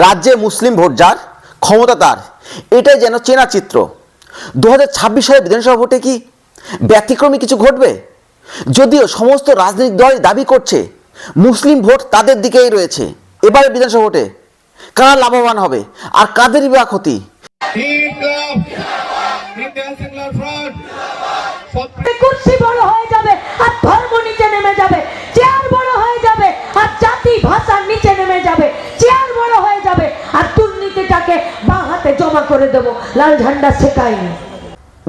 রাজ্যে মুসলিম ভোট যার, ক্ষমতা তার, এটাই যেন চেনা চিত্র। 2026 সালের বিধানসভা ভোটে কি ব্যতিক্রমী কিছু ঘটবে? যদিও সমস্ত রাজনৈতিক দল দাবি করছে মুসলিম ভোট তাদের দিকেই রয়েছে, এবারে বিধানসভা ভোটে কারা লাভবান হবে আর কাদেরই বা ক্ষতি? কুর্সি বড় হয়ে যাবে আর ধর্ম নিচে নেমে যাবে, চেয়ার বড় হয়ে যাবে আর জাতি ভাষা নিচে নেমে যাবে, চেয়ার বড় হয়ে যাবে আর দুর্নীতিটাকে বাঁ হাতে জমা করে দেব, লাল ঝান্ডা শেখায়নি।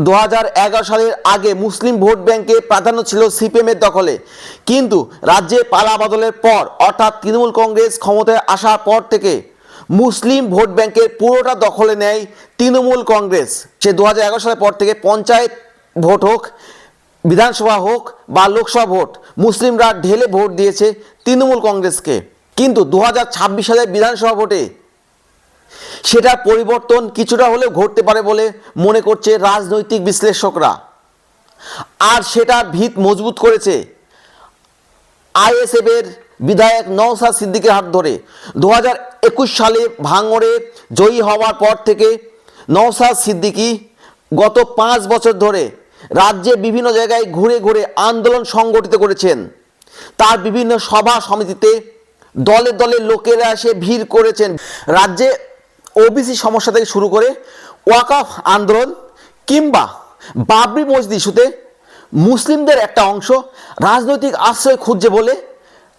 2011 সালের আগে মুসলিম ভোট ব্যাংকে প্রাধান্য ছিল সিপিএম এর দখলে, কিন্তু রাজ্যে পালা বদলের পর অর্থাৎ তৃণমূল কংগ্রেস ক্ষমতায় আসার পর থেকে মুসলিম ভোট ব্যাংকের পুরোটা দখলে নেয় তৃণমূল কংগ্রেস। সে 2011 সালের পর থেকে পঞ্চায়েত ভোট হোক, বিধানসভা হোক বা লোকসভা ভোট, মুসলিমরা ঢেলে ভোট দিয়েছে তৃণমূল কংগ্রেসকে। কিন্তু 2026 সালের বিধানসভা ভোটে সেটার পরিবর্তন কিছুটা হলেও ঘটতে পারে বলে মনে করছে রাজনৈতিক বিশ্লেষকরা। আর সেটার ভিত মজবুত করেছে আইএসএফ এর বিধায়ক নওশাদ সিদ্দিকীর হাত ধরে। 2021 সালে ভাঙড়ে জয়ী হওয়ার পর থেকে নওশাদ সিদ্দিকী গত 5 বছর ধরে রাজ্যে বিভিন্ন জায়গায় ঘুরে ঘুরে আন্দোলন সংগঠিত করেছেন। তার বিভিন্ন সভা সমিতিতে দলে দলে লোকেরা এসে ভিড় করেছেন। রাজ্যে ওবিসি সমস্যা থেকে শুরু করে ওয়াকফ আন্দোলন কিংবা বাবরি মসজিদ ইস্যুতে মুসলিমদের একটা অংশ রাজনৈতিক আশ্রয় খুঁজছে বলে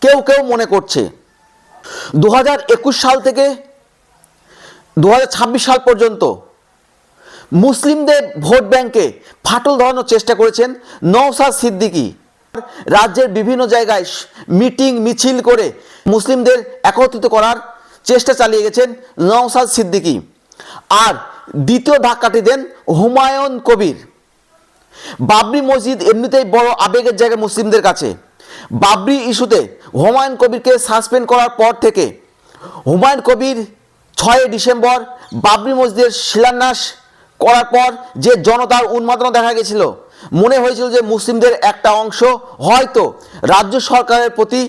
কেউ কেউ মনে করছে। 2021 সাল থেকে 2026 সাল পর্যন্ত মুসলিমদের ভোট ব্যাংকে ফাটল ধরানোর চেষ্টা করেছেন নওশাদ সিদ্দিকী। রাজ্যের বিভিন্ন জায়গায় মিটিং মিছিল করে মুসলিমদের একত্রিত করার চেষ্টা চালিয়ে গেছেন নওশাদ সিদ্দিকী। আর দ্বিতীয় ধাক্কাটি দেন হুমায়ুন কবির। বাবরি মসজিদ এমনিতেই বড় আবেগের জায়গা মুসলিমদের কাছে। বাবরি ইস্যুতে হুমায়ুন কবিরকে সাসপেন্ড করার পর থেকে হুমায়ুন কবির 6 ডিসেম্বর বাবরি মসজিদের শিলান্যাস করার পর যে জনতার উন্মাদনা দেখা গেছিল, মনে হয়েছিল যে মুসলিমদের একটা অংশ হয়তো রাজ্য সরকারের প্রতি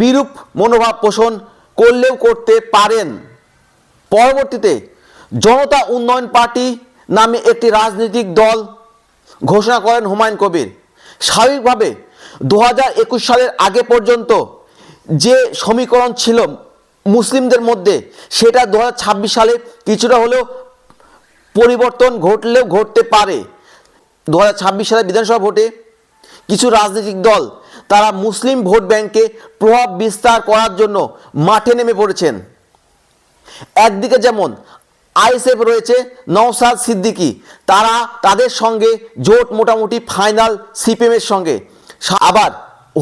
বিরূপ মনোভাব পোষণ করলেও করতে পারেন। পরবর্তীতে জনতা উন্নয়ন পার্টি নামে একটি রাজনৈতিক দল ঘোষণা করেন হুমায়ুন কবির। স্বাভাবিকভাবে 2021 সালের আগে পর্যন্ত যে সমীকরণ ছিল মুসলিমদের মধ্যে, সেটা 2026 সালে কিছুটা হলেও পরিবর্তন ঘটলেও ঘটতে পারে। 2026 সালের বিধানসভা ভোটে কিছু রাজনৈতিক দল তারা মুসলিম ভোট ব্যাংকে প্রভাব বিস্তার করার জন্য মাঠে নেমে পড়েছেন। একদিকে যেমন আইএসএফ রয়েছে, নওশাদ সিদ্দিকী, তারা তাদের সঙ্গে জোট মোটামুটি ফাইনাল সিপিএম এর সঙ্গে। আবার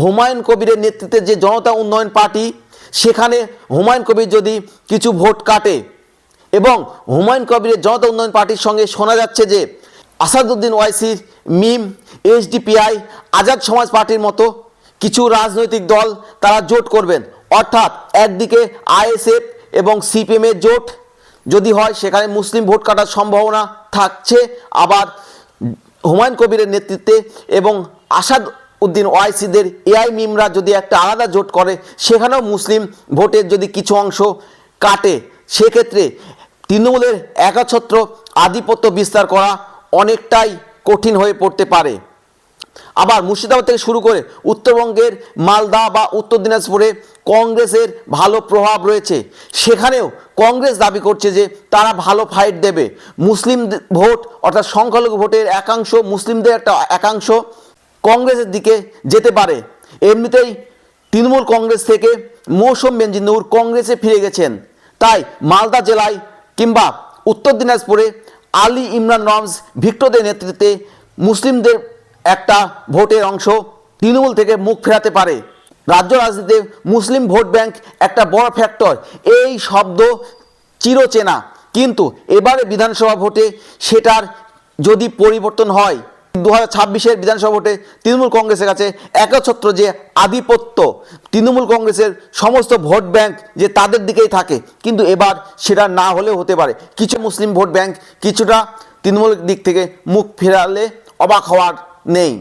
হুমায়ুন কবিরের নেতৃত্বে যে জনতা উন্নয়ন পার্টি, সেখানে হুমায়ুন কবির যদি কিছু ভোট কাটে এবং হুমায়ুন কবিরের জনতা উন্নয়ন পার্টির সঙ্গে শোনা যাচ্ছে যে আসাদুদ্দিন ওয়াইসির মিম, এসডিপিআই, আজাদ সমাজ পার্টির মতো কিছু রাজনৈতিক দল তারা জোট করবেন। অর্থাৎ একদিকে আইএসএফ এবং সিপিএম এর জোট যদি হয়, সেখানে মুসলিম ভোট কাটার সম্ভাবনা থাকছে। আবার হুমায়ুন কবিরের নেতৃত্বে এবং আসাদ উদ্দিন ওয়াইসিদের এআই মিমরা যদি একটা আলাদা জোট করে, সেখানেও মুসলিম ভোটের যদি কিছু অংশ কাটে, সেক্ষেত্রে তৃণমূলের একচ্ছত্র আধিপত্য বিস্তার করা অনেকটাই কঠিন হয়ে পড়তে পারে। আবার মুর্শিদাবাদ থেকে শুরু করে উত্তরবঙ্গের মালদা বা উত্তর দিনাজপুরে কংগ্রেসের ভালো প্রভাব রয়েছে। সেখানেও কংগ্রেস দাবি করছে যে তারা ভালো ফাইট দেবে। মুসলিম ভোট অর্থাৎ সংখ্যালঘু ভোটের একাংশ, মুসলিমদের একটা একাংশ কংগ্রেসের দিকে যেতে পারে। এমনিতেই তৃণমূল কংগ্রেস থেকে মৌসুম বেনজির কংগ্রেসে ফিরে গেছেন। তাই মালদা জেলায় কিংবা উত্তর দিনাজপুরে আলী ইমরান রমজ ভিক্টরদের নেতৃত্বে মুসলিমদের একটা ভোটের অংশ তৃণমূল থেকে মুখ ফেরাতে পারে। রাজ্য রাজনীতিতে মুসলিম ভোট ব্যাংক একটা বড় ফ্যাক্টর, এই শব্দ চিরচেনা। কিন্তু এবারে বিধানসভা ভোটে সেটার যদি পরিবর্তন হয়, 2026-এর বিধানসভা ভোটে তৃণমূল কংগ্রেসের কাছে একচ্ছত্র যে আধিপত্য, তৃণমূল কংগ্রেসের সমস্ত ভোট ব্যাংক যে তাদের দিকেই থাকে, কিন্তু এবার সেটা না হলেও হতে পারে। কিছু মুসলিম ভোট ব্যাংক কিছুটা তৃণমূলের দিক থেকে মুখ ফেরালে অবাক হওয়ার নেই।